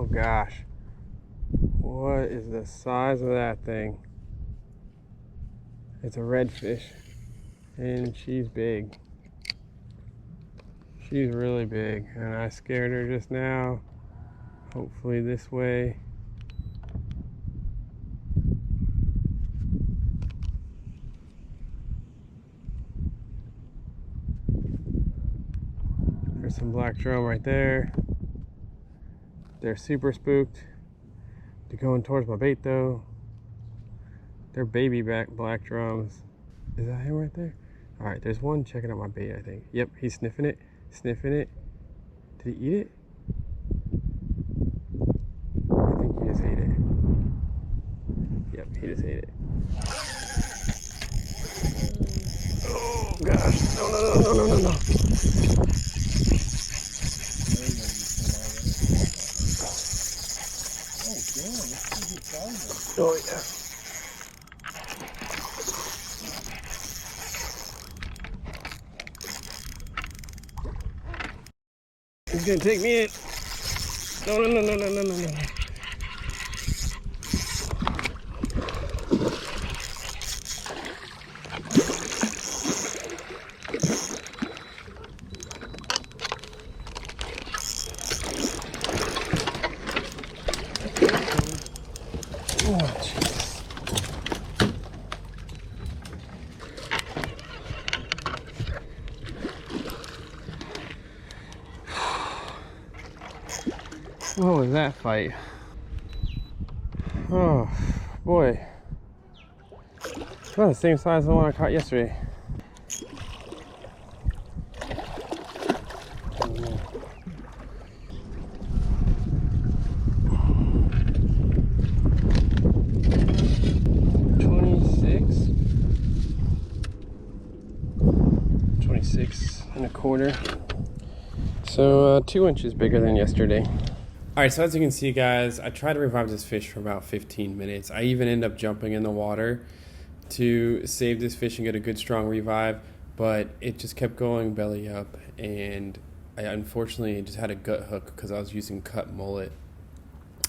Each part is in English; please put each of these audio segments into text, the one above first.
gosh. What is the size of that thing? It's a redfish, and she's big. She's really big, and I scared her just now. Hopefully this way. There's some black drum right there. They're super spooked. They're going towards my bait though. They're baby black drums. Is that him right there? All right, there's one checking out my bait, I think. Yep, he's sniffing it, sniffing it. Did he eat it? I think he just ate it. Yep, he just ate it. Oh gosh, no. Oh yeah. He's gonna take me in. No. Oh, jeez. What was that fight? Oh boy. It's about the same size as the one I caught yesterday. $26.25. So 2 inches bigger than yesterday. All right, so as you can see, guys, I tried to revive this fish for about 15 minutes. I even ended up jumping in the water to save this fish and get a good strong revive, but it just kept going belly up, and I unfortunately just had a gut hook because I was using cut mullet.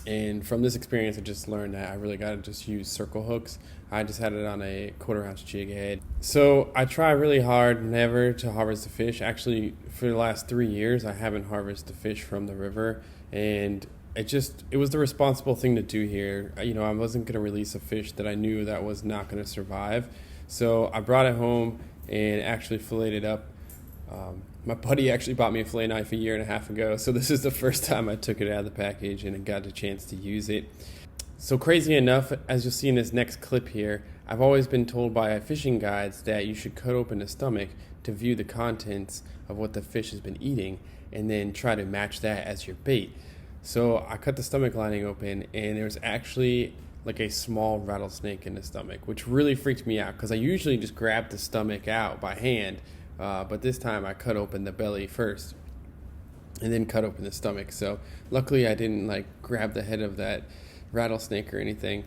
And from this experience, I just learned that I really got to just use circle hooks. I just had it on a 1/4 ounce jig head. So I try really hard never to harvest the fish. Actually, for the last 3 years, I haven't harvested the fish from the river. And it was the responsible thing to do here. You know, I wasn't going to release a fish that I knew that was not going to survive. So I brought it home and actually filleted it up. My buddy actually bought me a fillet knife 1.5 years ago, so this is the first time I took it out of the package and got a chance to use it. So crazy enough, as you'll see in this next clip here, I've always been told by fishing guides that you should cut open the stomach to view the contents of what the fish has been eating and then try to match that as your bait. So I cut the stomach lining open, and there's actually like a small rattlesnake in the stomach, which really freaked me out because I usually just grab the stomach out by hand. But this time I cut open the belly first and then cut open the stomach. So luckily I didn't like grab the head of that rattlesnake or anything.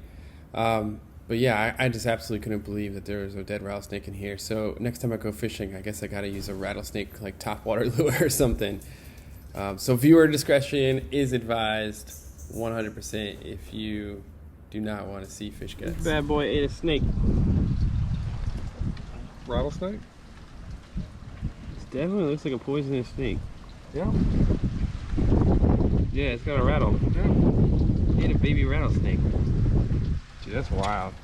But yeah, I just absolutely couldn't believe that there was a dead rattlesnake in here. So next time I go fishing, I guess I gotta use a rattlesnake like topwater lure or something. So viewer discretion is advised 100% if you do not want to see fish guts. This bad boy ate a snake. Rattlesnake? Definitely looks like a poisonous snake. Yeah. Yeah, it's got a rattle. Yeah. Ate a baby rattlesnake. Dude, that's wild.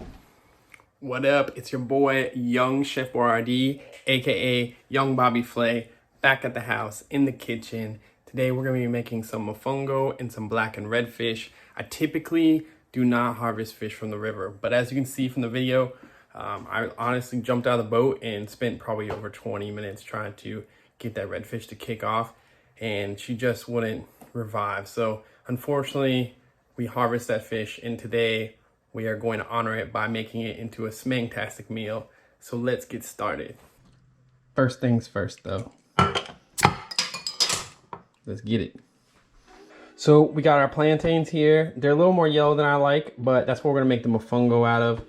What up? It's your boy, Young Chef Boyardee, aka Young Bobby Flay, back at the house in the kitchen. Today we're gonna be making some mofongo and some black and red fish. I typically do not harvest fish from the river, but as you can see from the video, I honestly jumped out of the boat and spent probably over 20 minutes trying to get that redfish to kick off, and she just wouldn't revive. So unfortunately, we harvest that fish, and today we are going to honor it by making it into a smangtastic meal. So let's get started. First things first though. Let's get it. So we got our plantains here. They're a little more yellow than I like, but that's what we're gonna make the mofongo out of.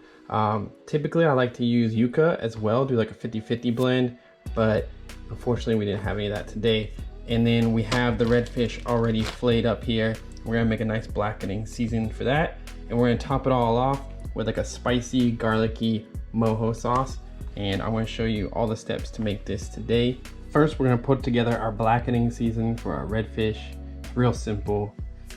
Typically I like to use yucca as well, do like a 50-50 blend, but unfortunately we didn't have any of that today. And then we have the redfish already flayed up here. We're gonna make a nice blackening season for that. And we're gonna top it all off with like a spicy, garlicky mojo sauce. And I'm gonna show you all the steps to make this today. First, we're gonna put together our blackening season for our redfish. It's real simple.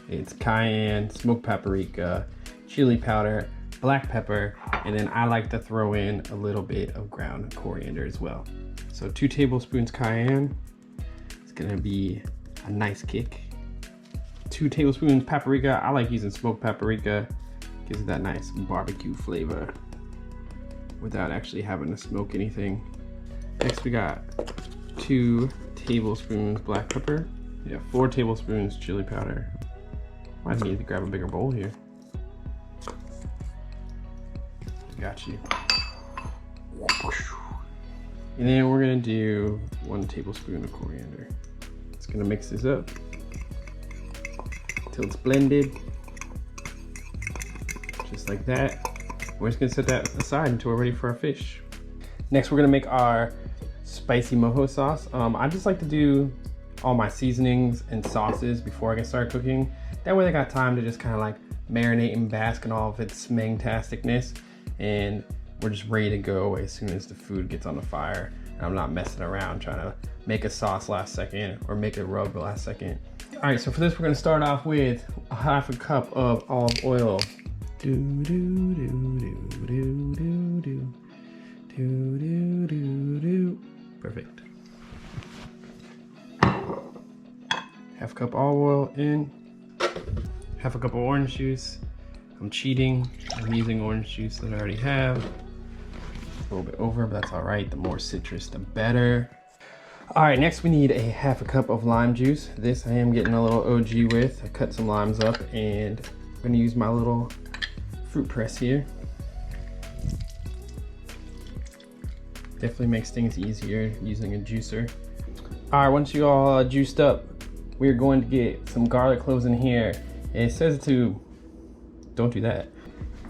It's cayenne, smoked paprika, chili powder, black pepper, and then I like to throw in a little bit of ground coriander as well. So 2 tablespoons cayenne. It's gonna be a nice kick. 2 tablespoons paprika. I like using smoked paprika. Gives it that nice barbecue flavor without actually having to smoke anything. Next we got 2 tablespoons black pepper. 4 tablespoons chili powder. Might need to grab a bigger bowl here. Got you. And then we're gonna do 1 tablespoon of coriander. It's gonna mix this up until it's blended. Just like that. We're just gonna set that aside until we're ready for our fish. Next, we're gonna make our spicy mojo sauce. I just like to do all my seasonings and sauces before I get started cooking. That way I got time to just kind of like marinate and bask in all of its smang-tasticness. And we're just ready to go as soon as the food gets on the fire. And I'm not messing around trying to make a sauce last second or make a rub last second. All right, so for this, we're gonna start off with a 1/2 cup of olive oil. Do do do do do do do do do do do. Perfect. 1/2 cup olive oil in. 1/2 cup of orange juice. I'm cheating. I'm using orange juice that I already have. A little bit over, but that's all right. The more citrus, the better. All right, next we need a 1/2 cup of lime juice. This I am getting a little OG with. I cut some limes up and I'm gonna use my little fruit press here. Definitely makes things easier using a juicer. All right, once you all juiced up, we're going to get some garlic cloves in here. It says to, don't do that.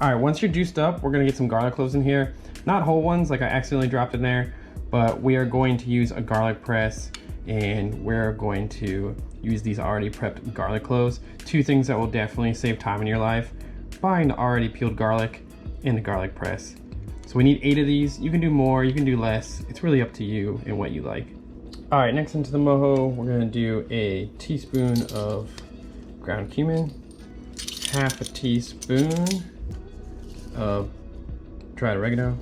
All right, once you're juiced up, we're gonna get some garlic cloves in here. Not whole ones, like I accidentally dropped in there, but we are going to use a garlic press and we're going to use these already prepped garlic cloves. 2 things that will definitely save time in your life: buying the already peeled garlic and the garlic press. So we need 8 of these. You can do more, you can do less. It's really up to you and what you like. All right, next into the mojo, we're gonna do a teaspoon of ground cumin, 1/2 teaspoon of dried oregano,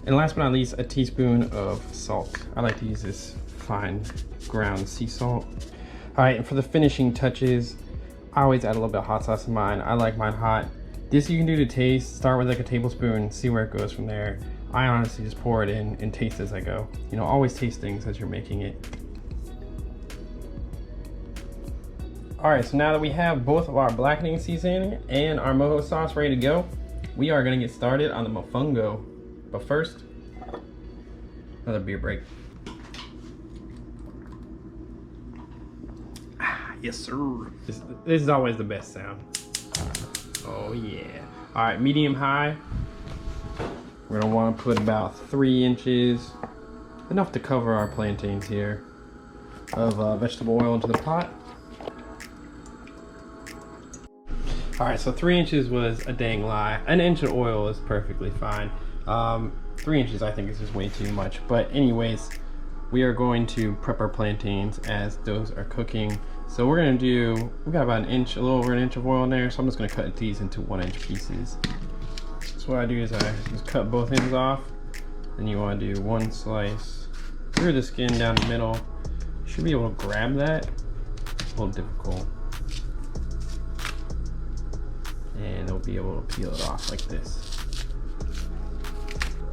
and last but not least, a teaspoon of salt. I like to use this fine ground sea salt. All right, and for the finishing touches, I always add a little bit of hot sauce in mine. I like mine hot. This you can do to taste. Start with like a tablespoon, see where it goes from there. I honestly just pour it in and taste as I go. You know, always taste things as you're making it. All right, so now that we have both of our blackening seasoning and our mojo sauce ready to go, we are gonna get started on the mofongo. But first, another beer break. Ah, yes sir. This is always the best sound. Oh yeah. All right, medium high. We're gonna wanna put about 3 inches, enough to cover our plantains here, of vegetable oil into the pot. All right, so 3 inches was a dang lie. 1 inch of oil is perfectly fine. 3 inches I think is just way too much. But anyways, we are going to prep our plantains as those are cooking. So we're gonna do, we got about 1 inch, a little over 1 inch of oil in there. So I'm just gonna cut these into 1 inch pieces. So what I do is I just cut both ends off. Then you wanna do 1 slice through the skin down the middle. You should be able to grab that. It's a little difficult. And they'll be able to peel it off like this.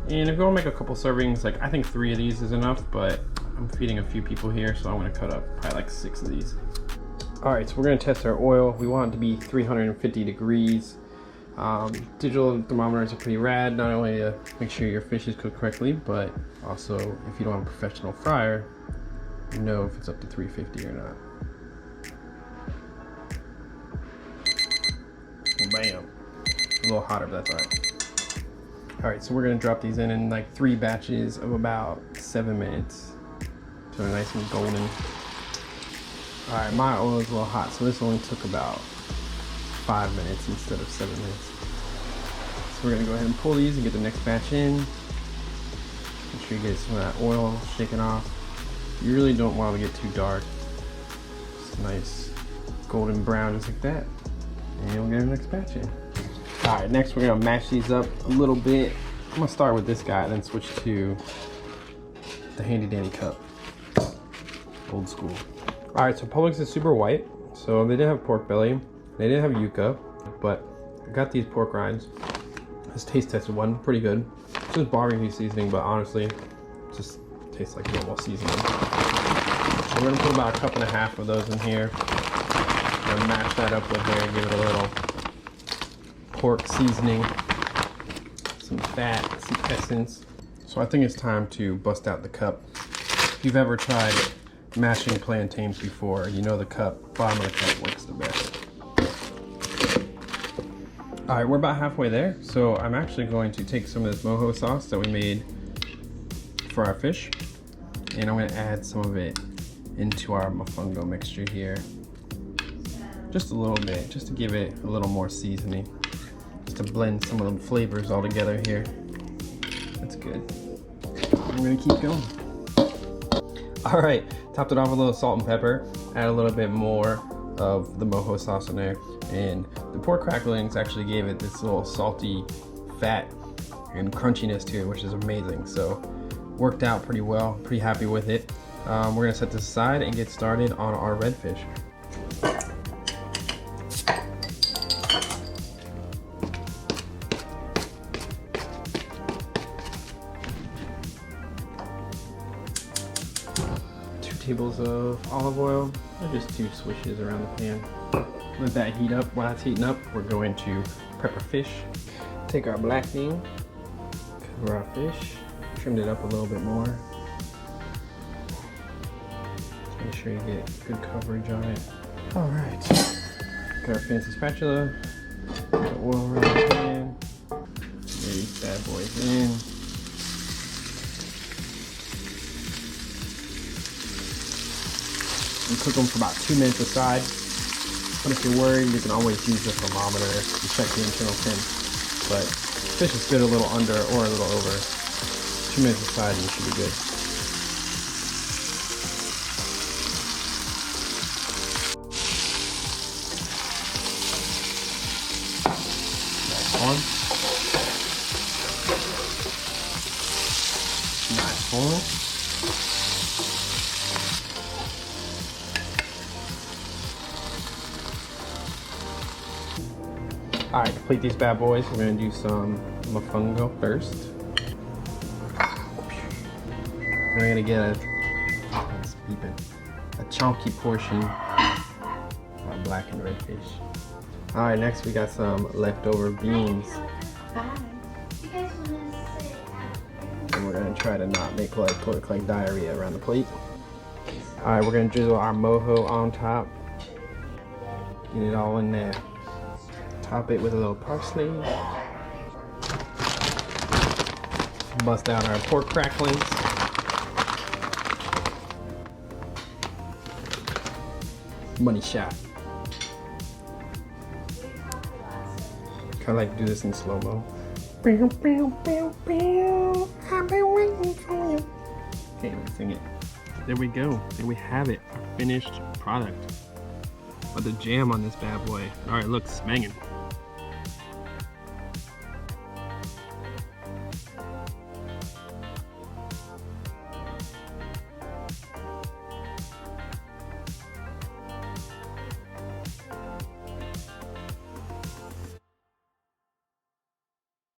And if you want to make a couple servings, like I think 3 of these is enough, but I'm feeding a few people here, so I'm going to cut up probably like 6 of these. All right, so we're going to test our oil. We want it to be 350 degrees. Digital thermometers are pretty rad, not only to make sure your fish is cooked correctly, but also if you don't have a professional fryer, you know if it's up to 350 or not. Bam. A little hotter, but that's all right. All right, so we're gonna drop these in like 3 batches of about 7 minutes. So they're nice and golden. All right, my oil is a little hot, so this only took about 5 minutes instead of 7 minutes. So we're gonna go ahead and pull these and get the next batch in. Make sure you get some of that oil shaken off. You really don't want to get too dark. Just nice golden brown, just like that. And we'll get the next batch in. All right, next we're gonna mash these up a little bit. I'm gonna start with this guy, then switch to the handy dandy cup. Old school. All right, so Publix is super white. So they didn't have pork belly. They didn't have yuca, but I got these pork rinds. This taste tested one, pretty good. It's just barbecue seasoning, but honestly, it just tastes like normal seasoning. So we're gonna put about 1.5 cups of those in here. I'm gonna mash that up with there, give it a little pork seasoning, some fat, some essence. So I think it's time to bust out the cup. If you've ever tried mashing plantains before, you know the cup, bottom of the cup works the best. All right, we're about halfway there. So I'm actually going to take some of this mojo sauce that we made for our fish, and I'm gonna add some of it into our mofongo mixture here. Just a little bit, just to give it a little more seasoning. Just to blend some of the flavors all together here. That's good. I'm gonna keep going. All right, topped it off with a little salt and pepper. Add a little bit more of the mojo sauce in there. And the pork cracklings actually gave it this little salty fat and crunchiness to it, which is amazing. So worked out pretty well, pretty happy with it. We're gonna set this aside and get started on our redfish. Tables of olive oil, or just 2 swishes around the pan. Let that heat up. While it's heating up, we're going to prep our fish. Take our black bean, cover our fish, trimmed it up a little bit more. Just make sure you get good coverage on it. All right, got our fancy spatula, got oil around the pan, get these bad boys in. And cook them for about 2 minutes aside. But if you're worried, you can always use the thermometer to check the internal temp. But fish is good a little under or a little over. 2 minutes aside and you should be good. Nice one. Nice one. All right, to plate these bad boys, we're gonna do some mofongo first. We're gonna get a chunky portion of blackened redfish. All right, next we got some leftover beans. And we're gonna try to not make look like diarrhea around the plate. All right, we're gonna drizzle our mojo on top. Get it all in there. Top it with a little parsley. Bust out our pork cracklings. Money shot. Kinda like do this in slow-mo. I've been waiting for you. Okay, let's sing it. There we go. There we have it. Our finished product. But the jam on this bad boy. Alright, looks banging.